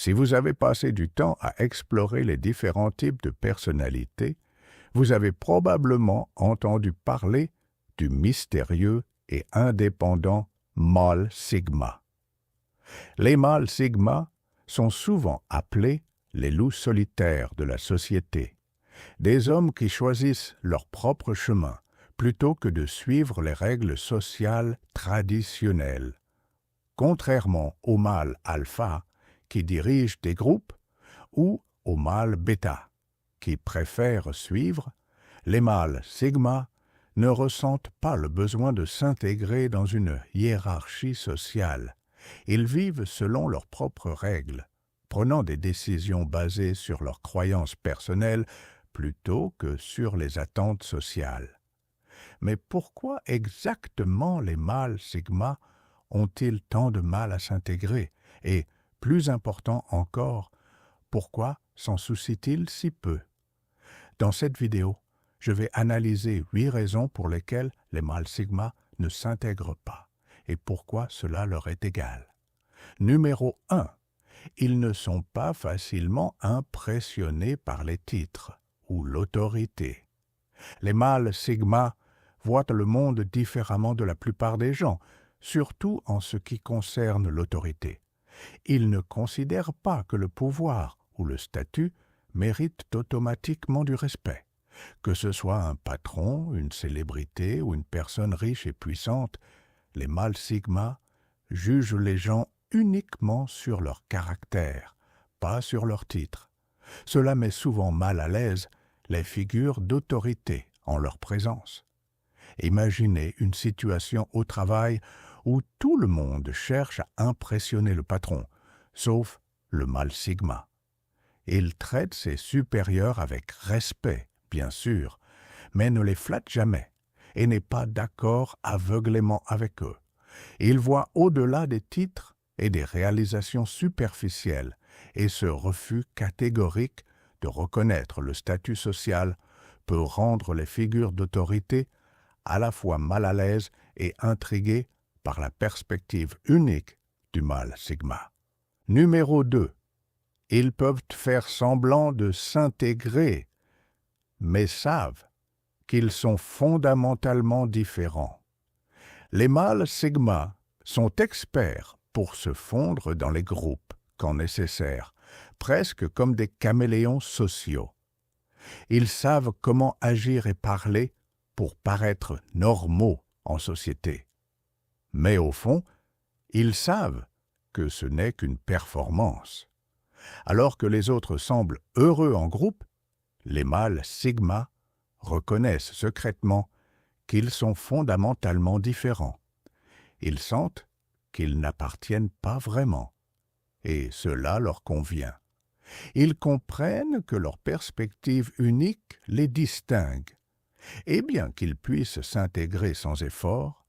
Si vous avez passé du temps à explorer les différents types de personnalités, vous avez probablement entendu parler du mystérieux et indépendant mâle sigma. Les mâles sigma sont souvent appelés les loups solitaires de la société, des hommes qui choisissent leur propre chemin plutôt que de suivre les règles sociales traditionnelles. Contrairement aux mâles alpha qui dirigent des groupes ou aux mâles bêta qui préfèrent suivre, les mâles sigma ne ressentent pas le besoin de s'intégrer dans une hiérarchie sociale. Ils vivent selon leurs propres règles, prenant des décisions basées sur leurs croyances personnelles plutôt que sur les attentes sociales. Mais pourquoi exactement les mâles sigma ont-ils tant de mal à s'intégrer? Et, plus important encore, pourquoi s'en soucient-ils si peu? Dans cette vidéo, je vais analyser 8 raisons pour lesquelles les mâles sigma ne s'intègrent pas et pourquoi cela leur est égal. Numéro 1. Ils ne sont pas facilement impressionnés par les titres ou l'autorité. Les mâles sigma voient le monde différemment de la plupart des gens, surtout en ce qui concerne l'autorité. Ils ne considèrent pas que le pouvoir ou le statut méritent automatiquement du respect. Que ce soit un patron, une célébrité ou une personne riche et puissante, les mâles sigma jugent les gens uniquement sur leur caractère, pas sur leur titre. Cela met souvent mal à l'aise les figures d'autorité en leur présence. Imaginez une situation au travail où tout le monde cherche à impressionner le patron, sauf le mâle sigma. Il traite ses supérieurs avec respect, bien sûr, mais ne les flatte jamais et n'est pas d'accord aveuglément avec eux. Il voit au-delà des titres et des réalisations superficielles et ce refus catégorique de reconnaître le statut social peut rendre les figures d'autorité à la fois mal à l'aise et intriguées par la perspective unique du mâle sigma. Numéro 2. Ils peuvent faire semblant de s'intégrer, mais savent qu'ils sont fondamentalement différents. Les mâles sigma sont experts pour se fondre dans les groupes quand nécessaire, presque comme des caméléons sociaux. Ils savent comment agir et parler pour paraître normaux en société. Mais au fond, ils savent que ce n'est qu'une performance. Alors que les autres semblent heureux en groupe, les mâles sigma reconnaissent secrètement qu'ils sont fondamentalement différents. Ils sentent qu'ils n'appartiennent pas vraiment, et cela leur convient. Ils comprennent que leur perspective unique les distingue, et bien qu'ils puissent s'intégrer sans effort,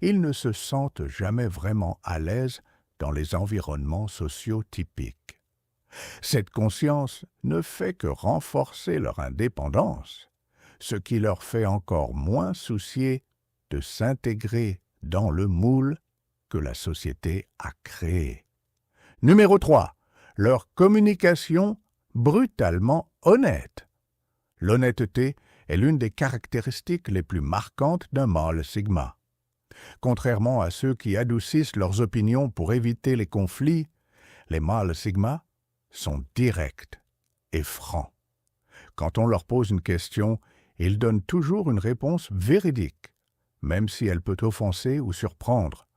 ils ne se sentent jamais vraiment à l'aise dans les environnements sociaux typiques. Cette conscience ne fait que renforcer leur indépendance, ce qui leur fait encore moins soucier de s'intégrer dans le moule que la société a créé. Numéro 3. Leur communication brutalement honnête. L'honnêteté est l'une des caractéristiques les plus marquantes d'un mâle sigma. Contrairement à ceux qui adoucissent leurs opinions pour éviter les conflits, les mâles sigma sont directs et francs. Quand on leur pose une question, ils donnent toujours une réponse véridique, même si elle peut offenser ou surprendre.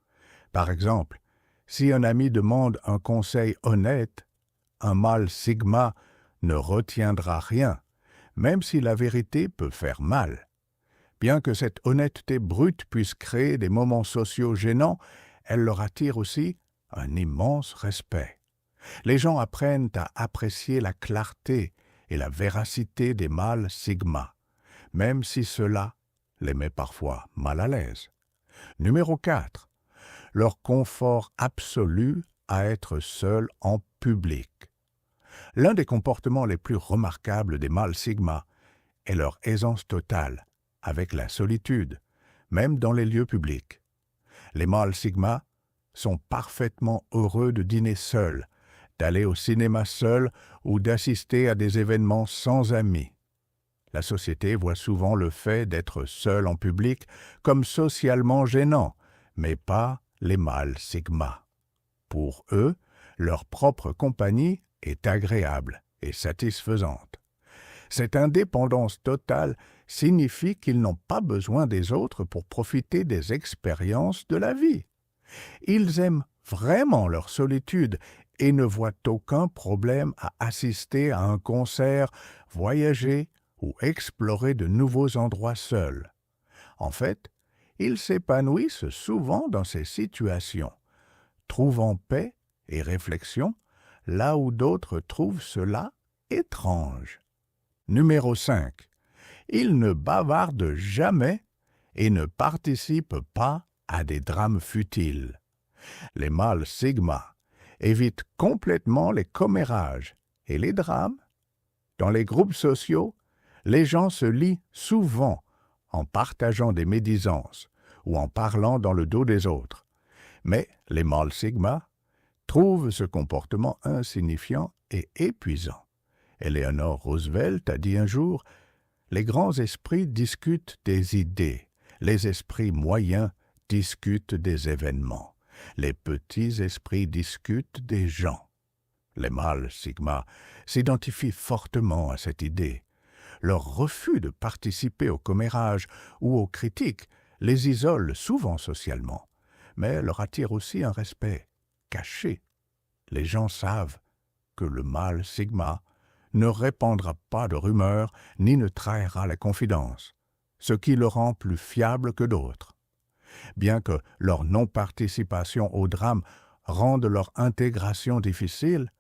Par exemple, si un ami demande un conseil honnête, un mâle sigma ne retiendra rien, même si la vérité peut faire mal. Bien que cette honnêteté brute puisse créer des moments sociaux gênants, elle leur attire aussi un immense respect. Les gens apprennent à apprécier la clarté et la véracité des mâles sigma, même si cela les met parfois mal à l'aise. Numéro 4. Leur confort absolu à être seuls en public. L'un des comportements les plus remarquables des mâles sigma est leur aisance totale avec la solitude, même dans les lieux publics. Les mâles sigma sont parfaitement heureux de dîner seuls, d'aller au cinéma seul ou d'assister à des événements sans amis. La société voit souvent le fait d'être seul en public comme socialement gênant, mais pas les mâles sigma. Pour eux, leur propre compagnie est agréable et satisfaisante. Cette indépendance totale signifie qu'ils n'ont pas besoin des autres pour profiter des expériences de la vie. Ils aiment vraiment leur solitude et ne voient aucun problème à assister à un concert, voyager ou explorer de nouveaux endroits seuls. En fait, ils s'épanouissent souvent dans ces situations, trouvant paix et réflexion là où d'autres trouvent cela étrange. Numéro 5. Ils ne bavardent jamais et ne participent pas à des drames futiles. Les mâles sigma évitent complètement les commérages et les drames. Dans les groupes sociaux, les gens se lient souvent en partageant des médisances ou en parlant dans le dos des autres. Mais les mâles sigma trouvent ce comportement insignifiant et épuisant. Eleanor Roosevelt a dit un jour « Les grands esprits discutent des idées, les esprits moyens discutent des événements, les petits esprits discutent des gens. » Les mâles sigma s'identifient fortement à cette idée. Leur refus de participer aux commérages ou aux critiques les isole souvent socialement, mais leur attire aussi un respect caché. Les gens savent que le mâle sigma ne répandra pas de rumeurs ni ne trahira la confidence, ce qui le rend plus fiable que d'autres. Bien que leur non-participation au drame rende leur intégration difficile,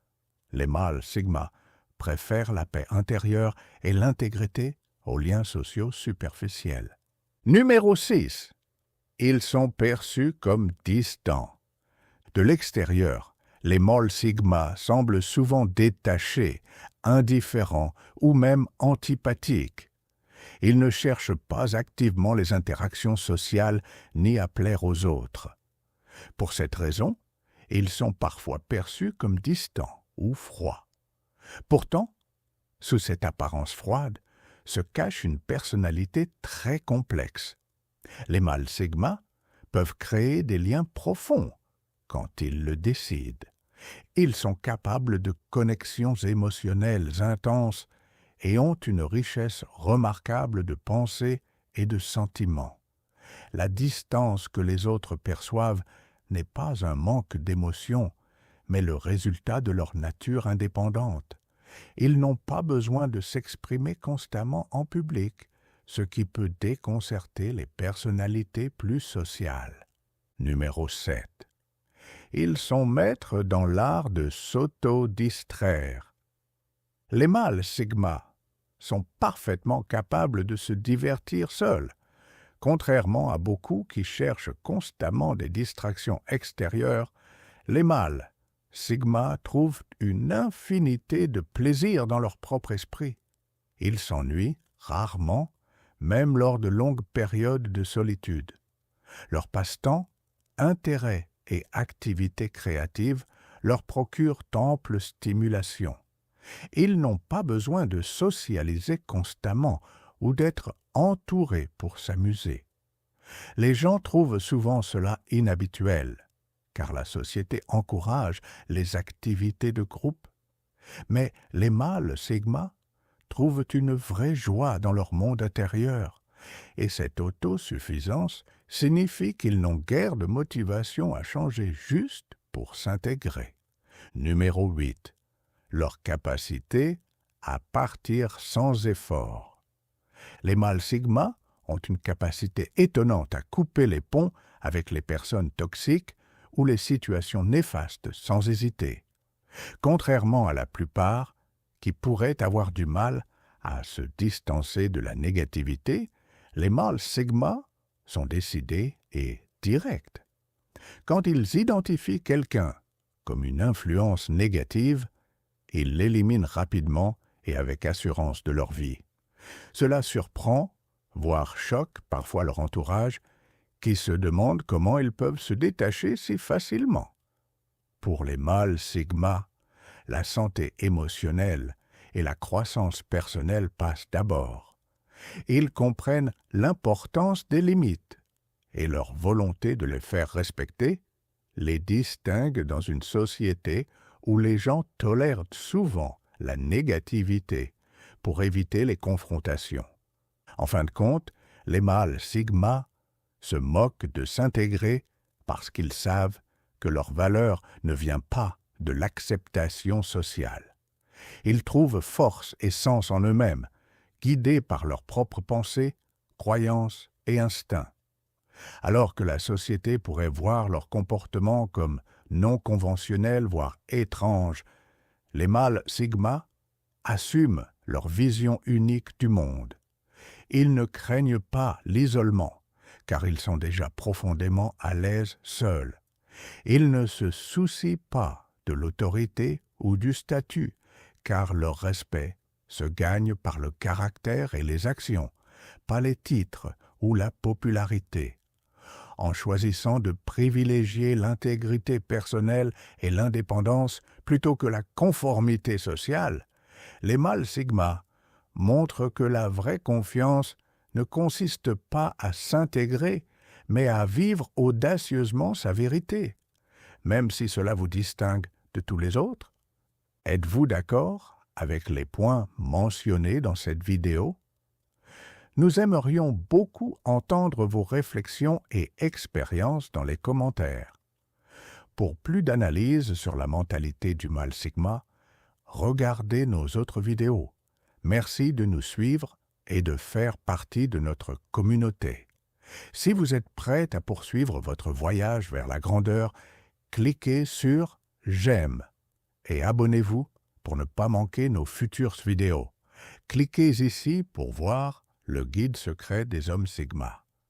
les mâles sigma préfèrent la paix intérieure et l'intégrité aux liens sociaux superficiels. Numéro 6. Ils sont perçus comme distants. De l'extérieur, les mâles sigma semblent souvent détachés, indifférents ou même antipathiques. Ils ne cherchent pas activement les interactions sociales ni à plaire aux autres. Pour cette raison, ils sont parfois perçus comme distants ou froids. Pourtant, sous cette apparence froide, se cache une personnalité très complexe. Les mâles sigma peuvent créer des liens profonds quand ils le décident. Ils sont capables de connexions émotionnelles intenses et ont une richesse remarquable de pensées et de sentiments. La distance que les autres perçoivent n'est pas un manque d'émotion, mais le résultat de leur nature indépendante. Ils n'ont pas besoin de s'exprimer constamment en public, ce qui peut déconcerter les personnalités plus sociales. Numéro 7. Ils sont maîtres dans l'art de s'auto-distraire. Les mâles sigma sont parfaitement capables de se divertir seuls, contrairement à beaucoup qui cherchent constamment des distractions extérieures. Les mâles sigma trouvent une infinité de plaisirs dans leur propre esprit. Ils s'ennuient rarement, même lors de longues périodes de solitude. Leur passe-temps, intérêts et activités créatives leur procurent ample stimulation. Ils n'ont pas besoin de socialiser constamment ou d'être entourés pour s'amuser. Les gens trouvent souvent cela inhabituel, car la société encourage les activités de groupe. Mais les mâles sigma trouvent une vraie joie dans leur monde intérieur, et cette autosuffisance signifie qu'ils n'ont guère de motivation à changer juste pour s'intégrer. Numéro 8. Leur capacité à partir sans effort. Les mâles sigma ont une capacité étonnante à couper les ponts avec les personnes toxiques ou les situations néfastes sans hésiter. Contrairement à la plupart, qui pourraient avoir du mal à se distancer de la négativité, les mâles sigma sont décidés et directs. Quand ils identifient quelqu'un comme une influence négative, ils l'éliminent rapidement et avec assurance de leur vie. Cela surprend, voire choque parfois leur entourage, qui se demandent comment ils peuvent se détacher si facilement. Pour les mâles sigma, la santé émotionnelle et la croissance personnelle passent d'abord. Ils comprennent l'importance des limites et leur volonté de les faire respecter les distingue dans une société où les gens tolèrent souvent la négativité pour éviter les confrontations. En fin de compte, les mâles sigma se moquent de s'intégrer parce qu'ils savent que leur valeur ne vient pas de l'acceptation sociale. Ils trouvent force et sens en eux-mêmes, guidés par leurs propres pensées, croyances et instincts. Alors que la société pourrait voir leur comportement comme non conventionnel, voire étrange, les mâles sigma assument leur vision unique du monde. Ils ne craignent pas l'isolement, car ils sont déjà profondément à l'aise seuls. Ils ne se soucient pas de l'autorité ou du statut, car leur respect se gagne par le caractère et les actions, pas les titres ou la popularité. En choisissant de privilégier l'intégrité personnelle et l'indépendance plutôt que la conformité sociale, les mâles sigma montrent que la vraie confiance ne consiste pas à s'intégrer, mais à vivre audacieusement sa vérité, même si cela vous distingue de tous les autres. Êtes-vous d'accord avec les points mentionnés dans cette vidéo? Nous aimerions beaucoup entendre vos réflexions et expériences dans les commentaires. Pour plus d'analyses sur la mentalité du mâle sigma, regardez nos autres vidéos. Merci de nous suivre et de faire partie de notre communauté. Si vous êtes prêt à poursuivre votre voyage vers la grandeur, cliquez sur « J'aime » et abonnez-vous pour ne pas manquer nos futures vidéos. Cliquez ici pour voir le guide secret des hommes sigma.